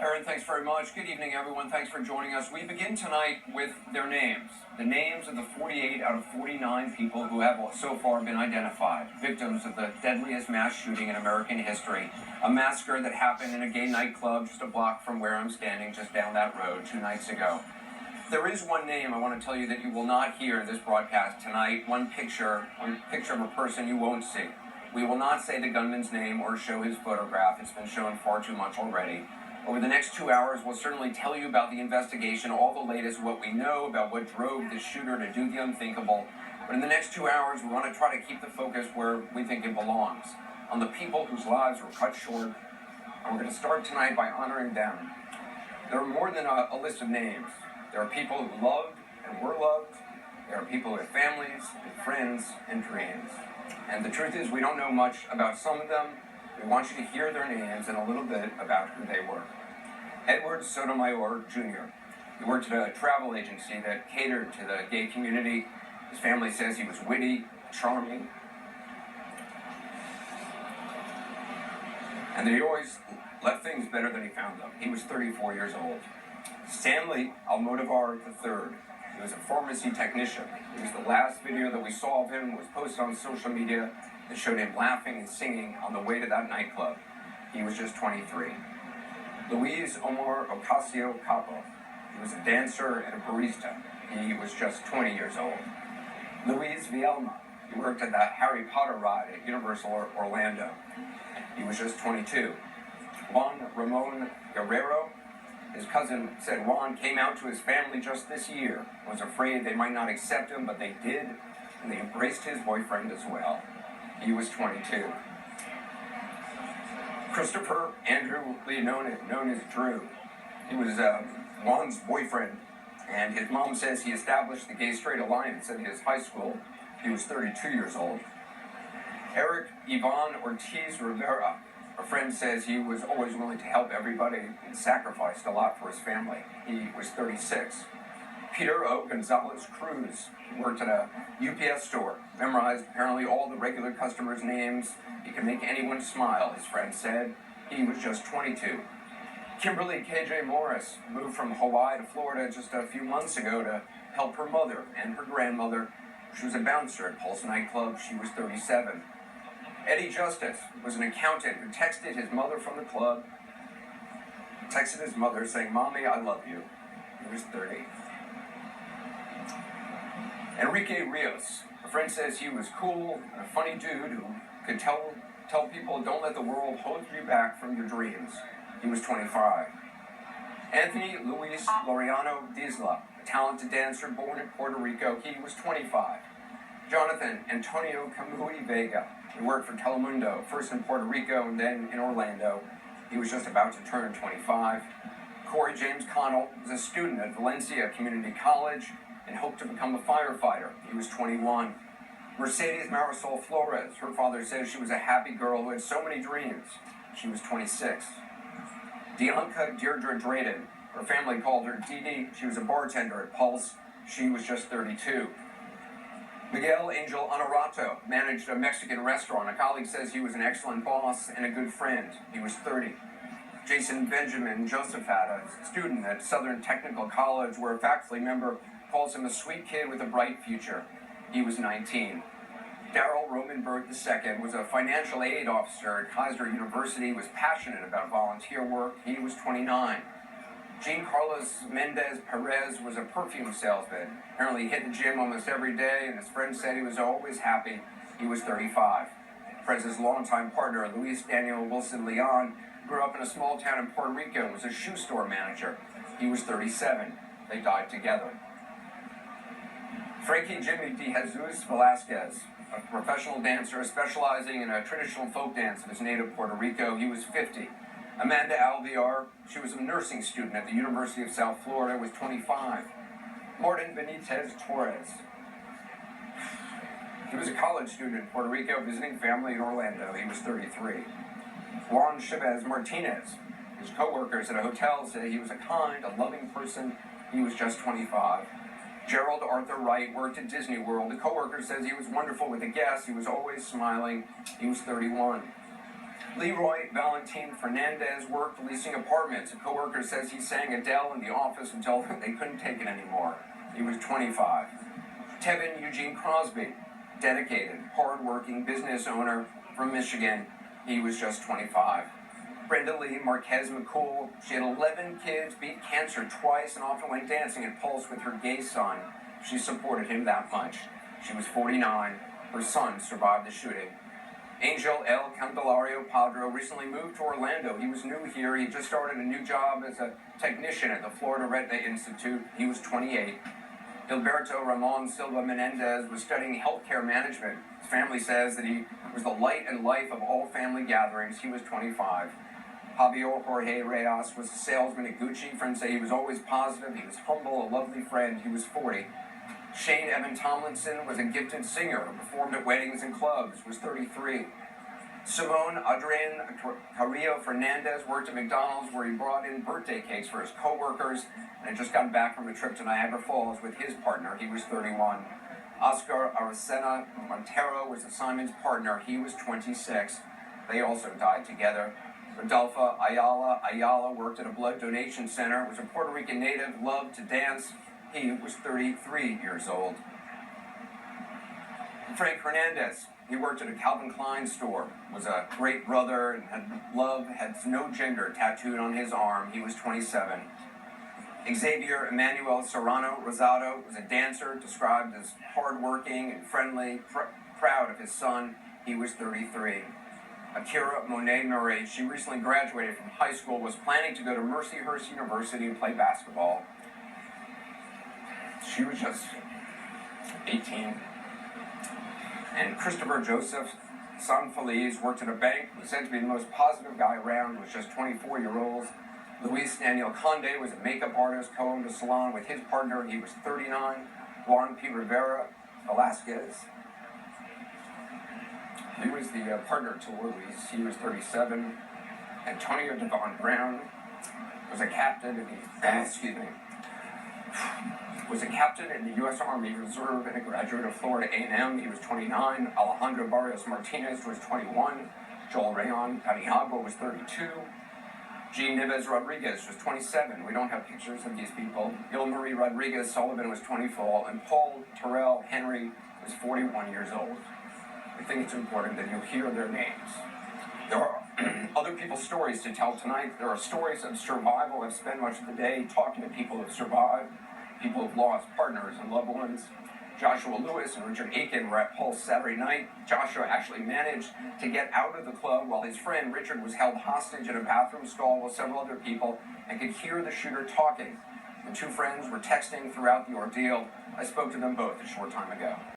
Aaron, thanks very much. Good evening, everyone. Thanks for joining us. We begin tonight with their names. The names of the 48 out of 49 people who have so far been identified, victims of the deadliest mass shooting in American history, a massacre that happened in a gay nightclub just a block from where I'm standing, just down that road 2 nights ago. There is one name I want to tell you that you will not hear in this broadcast tonight, one picture of a person you won't see. We will not say the gunman's name or show his photograph. It's been shown far too much already. Over the next 2 hours, we'll certainly tell you about the investigation, all the latest, what we know about what drove the shooter to do the unthinkable. But in the next 2 hours, we want to try to keep the focus where we think it belongs, on the people whose lives were cut short. And we're going to start tonight by honoring them. There are more than a list of names. There are people who loved and were loved. There are people with families, and friends, and dreams. And the truth is, we don't know much about some of them. We want you to hear their names and a little bit about who they were. Edward Sotomayor Jr. He worked at a travel agency that catered to the gay community. His family says he was witty, charming, and that he always left things better than he found them. He was 34 years old. Stanley Almodovar III. He was a pharmacy technician. It was the last video that we saw of him, was posted on social media, that showed him laughing and singing on the way to that nightclub. He was just 23. Luis Omar Ocasio Capo. He was a dancer and a barista. He was just 20 years old. Luis Vielma. He worked at the Harry Potter ride at Universal Orlando. He was just 22. Juan Ramon Guerrero. His cousin said Juan came out to his family just this year, was afraid they might not accept him, but they did, and they embraced his boyfriend as well. He was 22. Christopher Andrew Lee, known as Drew. He was Juan's boyfriend, and his mom says he established the Gay Straight Alliance at his high school. He was 32 years old. Eric Ivan Ortiz Rivera. A friend says he was always willing to help everybody and sacrificed a lot for his family. He was 36. Peter O. Gonzalez Cruz worked at a UPS store, memorized apparently all the regular customers' names. He could make anyone smile, his friend said. He was just 22. Kimberly KJ Morris moved from Hawaii to Florida just a few months ago to help her mother and her grandmother. She was a bouncer at Pulse nightclub. She was 37. Eddie Justice was an accountant who texted his mother from the club, texted his mother saying, "Mommy, I love you." He was 30. Enrique Rios. A friend says he was cool and a funny dude who could tell people, don't let the world hold you back from your dreams. He was 25. Anthony Luis Laureano Disla, a talented dancer born in Puerto Rico. He was 25. Jonathan Antonio Camui Vega. He worked for Telemundo, first in Puerto Rico and then in Orlando. He was just about to turn 25. Corey James Connell was a student at Valencia Community College and hoped to become a firefighter. He was 21. Mercedes Marisol Flores. Her father says she was a happy girl who had so many dreams. She was 26. Dianca Deirdre Drayden. Her family called her Dee Dee. She was a bartender at Pulse. She was just 32. Miguel Angel Honorato managed a Mexican restaurant. A colleague says he was an excellent boss and a good friend. He was 30. Jason Benjamin Josephat, a student at Southern Technical College, where a faculty member calls him a sweet kid with a bright future. He was 19. Darrell Romanberg II was a financial aid officer at Kaiser University, was passionate about volunteer work. He was 29. Jean Carlos Mendez Perez was a perfume salesman. Apparently he hit the gym almost every day, and his friend said he was always happy. He was 35. Perez's longtime partner, Luis Daniel Wilson Leon, grew up in a small town in Puerto Rico and was a shoe store manager. He was 37. They died together. Frankie Jimmy De Jesus Velasquez, a professional dancer specializing in a traditional folk dance of his native Puerto Rico. He was 50. Amanda Alvear, she was a nursing student at the University of South Florida, was 25. Martin Benitez Torres. He was a college student in Puerto Rico visiting family in Orlando. He was 33. Juan Chavez Martinez. His co-workers at a hotel say he was a kind, a loving person. He was just 25. Gerald Arthur Wright worked at Disney World. The co-worker says he was wonderful with the guests. He was always smiling. He was 31. Leroy Valentin Fernandez worked leasing apartments. A coworker says he sang Adele in the office until they couldn't take it anymore. He was 25. Tevin Eugene Crosby, dedicated, hardworking business owner from Michigan. He was just 25. Brenda Lee Marquez McCool, she had 11 kids, beat cancer twice, and often went dancing at Pulse with her gay son. She supported him that much. She was 49. Her son survived the shooting. Angel El Candelario Padro recently moved to Orlando. He was new here. He just started a new job as a technician at the Florida Retina Institute. He was 28. Gilberto Ramon Silva Menendez was studying healthcare management. His family says that he was the light and life of all family gatherings. He was 25. Javier Jorge Reyes was a salesman at Gucci. Friends say he was always positive. He was humble, a lovely friend. He was 40. Shane Evan Tomlinson was a gifted singer who performed at weddings and clubs, was 33. Simone Adrian Carrillo Fernandez worked at McDonald's where he brought in birthday cakes for his co-workers and had just gotten back from a trip to Niagara Falls with his partner. He was 31. Oscar Aracena Montero was Simon's partner. He was 26. They also died together. Rodolfo Ayala worked at a blood donation center, was a Puerto Rican native, loved to dance. He was 33 years old. Frank Hernandez, he worked at a Calvin Klein store, was a great brother, and had no gender tattooed on his arm. He was 27. Xavier Emmanuel Serrano Rosado was a dancer, described as hardworking and friendly, proud of his son. He was 33. Akira Monet Murray, she recently graduated from high school, was planning to go to Mercyhurst University and play basketball. She was just 18. And Christopher Joseph Sanfeliz worked at a bank, was said to be the most positive guy around, was just 24-year-old. Luis Daniel Conde was a makeup artist, co-owned a salon with his partner. He was 39. Juan P. Rivera Velasquez, he was the partner to Luis. He was 37. Antonio Devon Brown was a captain in the, was a captain in the U.S. Army Reserve and a graduate of Florida A&M. He was 29. Alejandro Barrios Martinez was 21. Joel Rayon Paniagua was 32. Jean Nieves Rodriguez was 27. We don't have pictures of these people. Il-Marie Rodriguez Sullivan was 24. And Paul Terrell Henry was 41 years old. I think it's important that you hear their names. There are other people's stories to tell tonight. There are stories of survival. I've spent much of the day talking to people who have survived, people who've lost partners and loved ones. Joshua Lewis and Richard Aiken were at Pulse Saturday night. Joshua actually managed to get out of the club while his friend Richard was held hostage in a bathroom stall with several other people and could hear the shooter talking. The two friends were texting throughout the ordeal. I spoke to them both a short time ago.